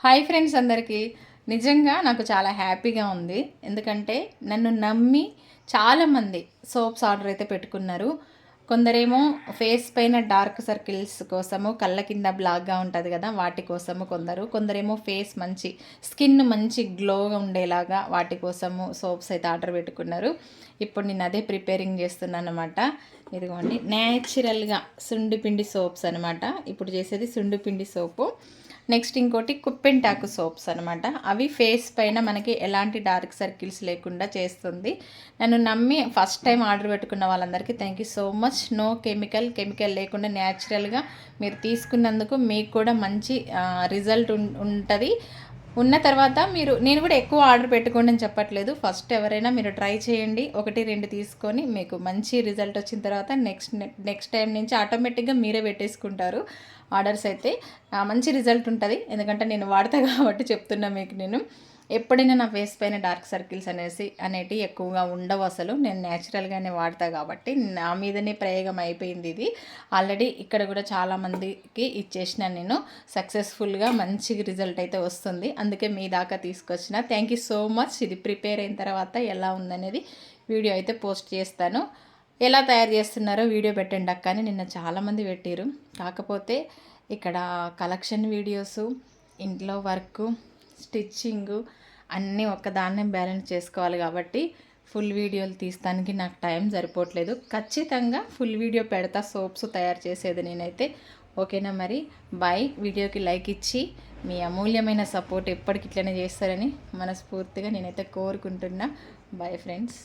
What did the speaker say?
Hi friends అందరికీ నిజంగా నాకు చాలా హ్యాపీగా ఉంది. ఎందుకంటే నన్ను నమ్మి చాలామంది సోప్స్ ఆర్డర్ అయితే పెట్టుకున్నారు. కొందరేమో ఫేస్ పైన డార్క్ సర్కిల్స్ కోసము, కళ్ళ కింద బ్లాక్గా ఉంటుంది కదా వాటి కోసము కొందరేమో ఫేస్ మంచి స్కిన్ మంచి గ్లోగా ఉండేలాగా వాటి కోసము సోప్స్ అయితే ఆర్డర్ పెట్టుకున్నారు. ఇప్పుడు నేను అదే ప్రిపేరింగ్ చేస్తున్నాను అనమాట. ఇదిగోండి న్యాచురల్గా సుండిపిండి సోప్స్ అనమాట. ఇప్పుడు చేసేది సుండిపిండి సోపు. నెక్స్ట్ ఇంకోటి కుప్పెంటాకు సోప్స్ అనమాట. అవి ఫేస్ పైన మనకి ఎలాంటి డార్క్ సర్కిల్స్ లేకుండా చేస్తుంది. నన్ను నమ్మి ఫస్ట్ టైం ఆర్డర్ పెట్టుకున్న వాళ్ళందరికీ thank you so much. No chemical లేకుండా న్యాచురల్గా మీరు తీసుకున్నందుకు మీకు కూడా మంచి రిజల్ట్ ఉంటుంది. ఉన్న తర్వాత నేను కూడా ఎక్కువ ఆర్డర్ పెట్టుకోండి అని చెప్పట్లేదు. ఫస్ట్ ఎవరైనా మీరు ట్రై చేయండి, 1-2 తీసుకొని మీకు మంచి రిజల్ట్ వచ్చిన తర్వాత నెక్స్ట్ టైం నుంచి ఆటోమేటిక్గా మీరే పెట్టేసుకుంటారు ఆర్డర్స్ అయితే. మంచి రిజల్ట్ ఉంటుంది. ఎందుకంటే నేను వాడతా కాబట్టి చెప్తున్నా మీకు. నేను ఎప్పుడైనా నా ఫేస్ పైన డార్క్ సర్కిల్స్ అనేటివి ఎక్కువగా ఉండవు. అసలు నేను న్యాచురల్గానే వాడతా కాబట్టి నా మీదనే ప్రయోగం అయిపోయింది ఇది. ఆల్రెడీ ఇక్కడ కూడా చాలామందికి ఇచ్చేసిన నేను సక్సెస్ఫుల్గా మంచి రిజల్ట్ అయితే వస్తుంది. అందుకే మీ దాకా తీసుకొచ్చిన. Thank you so much. ఇది ప్రిపేర్ అయిన తర్వాత ఎలా ఉందనేది వీడియో అయితే పోస్ట్ చేస్తాను. ఎలా తయారు చేస్తున్నారో వీడియో పెట్టండి అక్క అని నిన్న చాలామంది పెట్టారు. కాకపోతే ఇక్కడ కలెక్షన్ వీడియోసు, ఇంట్లో వర్క్, స్టిచ్చింగు అన్నీ ఒక్కదాన్నే బ్యాలెన్స్ చేసుకోవాలి కాబట్టి ఫుల్ వీడియోలు తీస్తానికి నాకు టైం సరిపోవట్లేదు. ఖచ్చితంగా ఫుల్ వీడియో పెడతా సోప్స్ తయారు చేసేది నేనైతే. ఓకేనా మరి? బాయ్. వీడియోకి లైక్ ఇచ్చి మీ అమూల్యమైన సపోర్ట్ ఎప్పటికి ఇట్లనే చేస్తారని మనస్ఫూర్తిగా నేనైతే కోరుకుంటున్నా. Bye friends.